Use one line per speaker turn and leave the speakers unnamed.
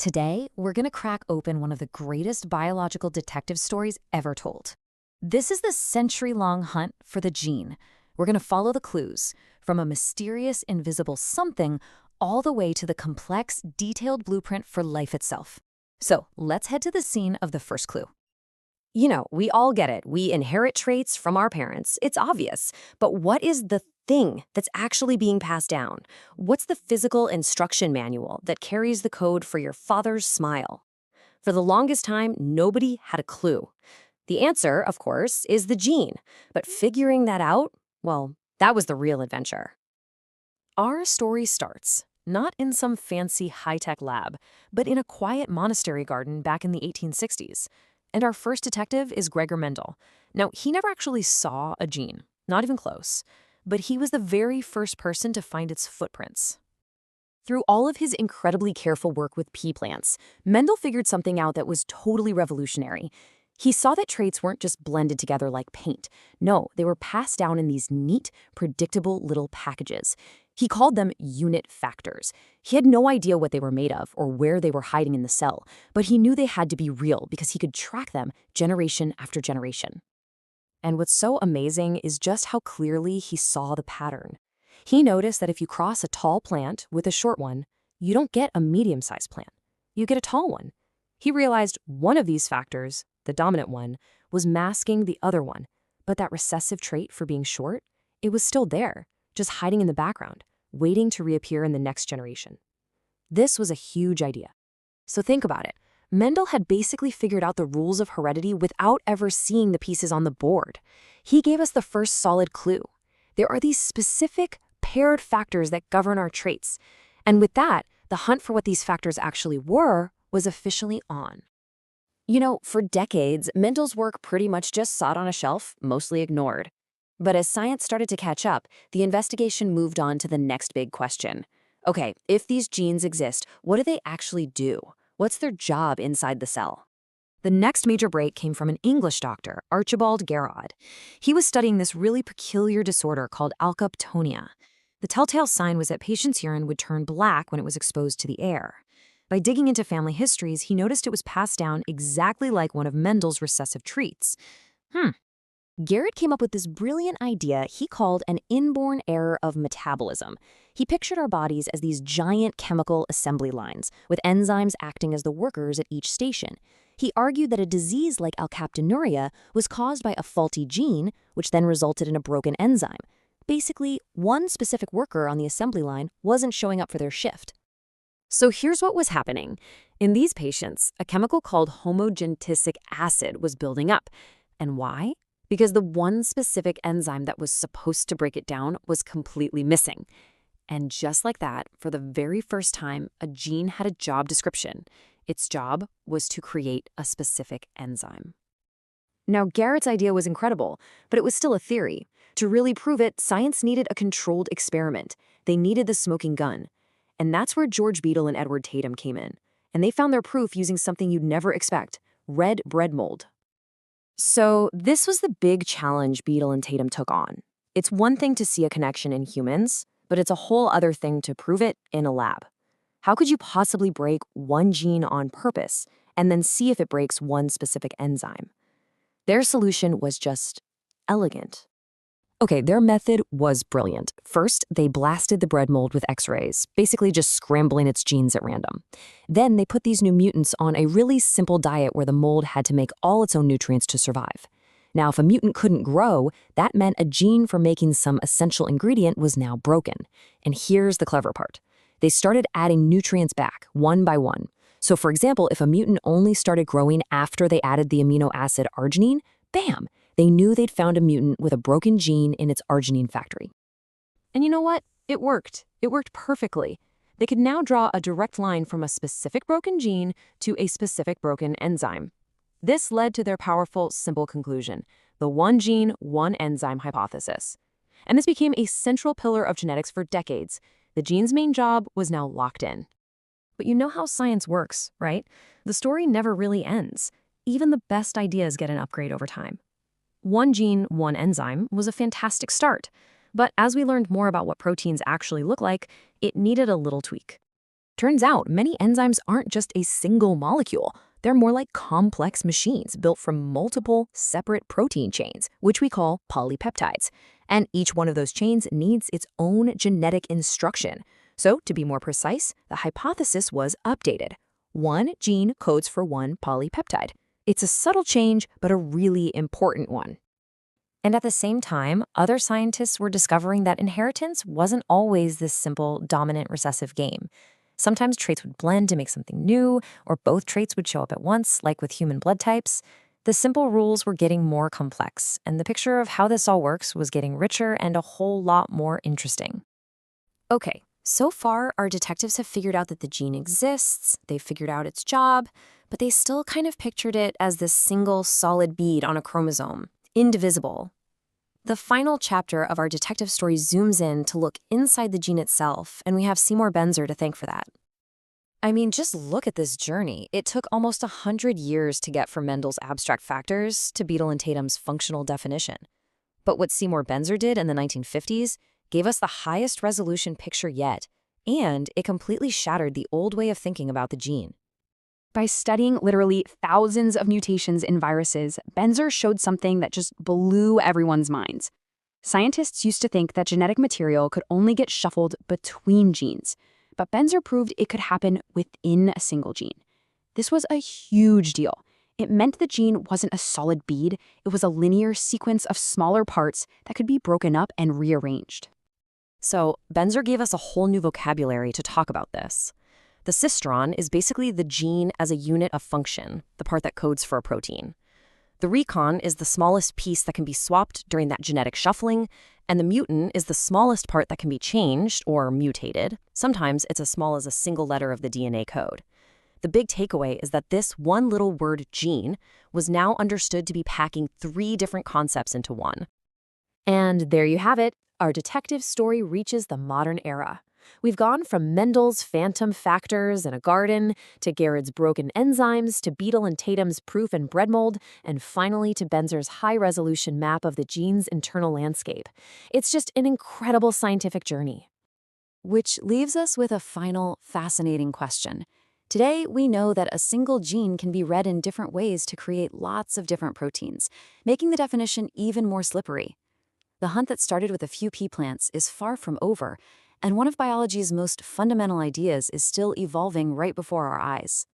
Today, we're going to crack open one of the greatest biological detective stories ever told. This is the century-long hunt for the gene. We're going to follow the clues, from a mysterious, invisible something all the way to the complex, detailed blueprint for life itself. So let's head to the scene of the first clue.
We all get it. We inherit traits from our parents. It's obvious. But what is the thing that's actually being passed down? What's the physical instruction manual that carries the code for your father's smile? For the longest time, nobody had a clue. The answer, of course, is the gene. But figuring that out, well, that was the real adventure.
Our story starts not in some fancy high-tech lab, but in a quiet monastery garden back in the 1860s. And our first detective is Gregor Mendel. Now, he never actually saw a gene, not even close, but he was the very first person to find its footprints.
Through all of his incredibly careful work with pea plants, Mendel figured something out that was totally revolutionary. He saw that traits weren't just blended together like paint. No, they were passed down in these neat, predictable little packages. He called them unit factors. He had no idea what they were made of or where they were hiding in the cell, but he knew they had to be real because he could track them generation after generation. And what's so amazing is just how clearly he saw the pattern. He noticed that if you cross a tall plant with a short one, you don't get a medium-sized plant. You get a tall one. He realized one of these factors, the dominant one, was masking the other one, but that recessive trait for being short, it was still there, just hiding in the background, waiting to reappear in the next generation. This was a huge idea. So think about it. Mendel had basically figured out the rules of heredity without ever seeing the pieces on the board. He gave us the first solid clue. There are these specific, paired factors that govern our traits. And with that, the hunt for what these factors actually were was officially on. For decades, Mendel's work pretty much just sat on a shelf, mostly ignored. But as science started to catch up, the investigation moved on to the next big question. Okay, if these genes exist, what do they actually do? What's their job inside the cell? The next major break came from an English doctor, Archibald Garrod. He was studying this really peculiar disorder called alkaptonia. The telltale sign was that patients' urine would turn black when it was exposed to the air. By digging into family histories, he noticed it was passed down exactly like one of Mendel's recessive traits. Garrett came up with this brilliant idea he called an inborn error of metabolism. He pictured our bodies as these giant chemical assembly lines, with enzymes acting as the workers at each station. He argued that a disease like alkaptonuria was caused by a faulty gene, which then resulted in a broken enzyme. Basically, one specific worker on the assembly line wasn't showing up for their shift. So here's what was happening. In these patients, a chemical called homogentisic acid was building up. And why? Because the one specific enzyme that was supposed to break it down was completely missing. And just like that, for the very first time, a gene had a job description. Its job was to create a specific enzyme. Now, Garrett's idea was incredible, but it was still a theory. To really prove it, science needed a controlled experiment. They needed the smoking gun. And that's where George Beadle and Edward Tatum came in. And they found their proof using something you'd never expect: red bread mold. So this was the big challenge Beadle and Tatum took on. It's one thing to see a connection in humans, but it's a whole other thing to prove it in a lab. How could you possibly break one gene on purpose and then see if it breaks one specific enzyme? Their solution was just elegant. Okay, their method was brilliant. First, they blasted the bread mold with X-rays, basically just scrambling its genes at random. Then they put these new mutants on a really simple diet where the mold had to make all its own nutrients to survive. Now, if a mutant couldn't grow, that meant a gene for making some essential ingredient was now broken. And here's the clever part. They started adding nutrients back, one by one. So for example, if a mutant only started growing after they added the amino acid arginine, bam! They knew they'd found a mutant with a broken gene in its arginine factory. And you know what? It worked. It worked perfectly. They could now draw a direct line from a specific broken gene to a specific broken enzyme. This led to their powerful, simple conclusion: the one gene, one enzyme hypothesis. And this became a central pillar of genetics for decades. The gene's main job was now locked in. But you know how science works, right? The story never really ends. Even the best ideas get an upgrade over time. One gene, one enzyme was a fantastic start. But as we learned more about what proteins actually look like, it needed a little tweak. Turns out many enzymes aren't just a single molecule. They're more like complex machines built from multiple separate protein chains, which we call polypeptides. And each one of those chains needs its own genetic instruction. So, to be more precise, the hypothesis was updated. One gene codes for one polypeptide. It's a subtle change, but a really important one.
And at the same time, other scientists were discovering that inheritance wasn't always this simple dominant recessive game. Sometimes traits would blend to make something new, or both traits would show up at once, like with human blood types. The simple rules were getting more complex, and the picture of how this all works was getting richer and a whole lot more interesting. Okay, so far, our detectives have figured out that the gene exists, they've figured out its job, but they still kind of pictured it as this single solid bead on a chromosome, indivisible. The final chapter of our detective story zooms in to look inside the gene itself, and we have Seymour Benzer to thank for that. I mean, just look at this journey. It took almost 100 years to get from Mendel's abstract factors to Beadle and Tatum's functional definition. But what Seymour Benzer did in the 1950s gave us the highest resolution picture yet, and it completely shattered the old way of thinking about the gene.
By studying literally thousands of mutations in viruses, Benzer showed something that just blew everyone's minds. Scientists used to think that genetic material could only get shuffled between genes, but Benzer proved it could happen within a single gene. This was a huge deal. It meant the gene wasn't a solid bead, it was a linear sequence of smaller parts that could be broken up and rearranged.
So, Benzer gave us a whole new vocabulary to talk about this. The cistron is basically the gene as a unit of function, the part that codes for a protein. The recon is the smallest piece that can be swapped during that genetic shuffling, and the mutant is the smallest part that can be changed or mutated. Sometimes it's as small as a single letter of the DNA code. The big takeaway is that this one little word gene was now understood to be packing 3 different concepts into one.
And there you have it. Our detective story reaches the modern era. We've gone from Mendel's phantom factors in a garden, to Garrett's broken enzymes, to Beadle and Tatum's proof in bread mold, and finally to Benzer's high-resolution map of the gene's internal landscape. It's just an incredible scientific journey. Which leaves us with a final, fascinating question. Today, we know that a single gene can be read in different ways to create lots of different proteins, making the definition even more slippery. The hunt that started with a few pea plants is far from over, and one of biology's most fundamental ideas is still evolving right before our eyes.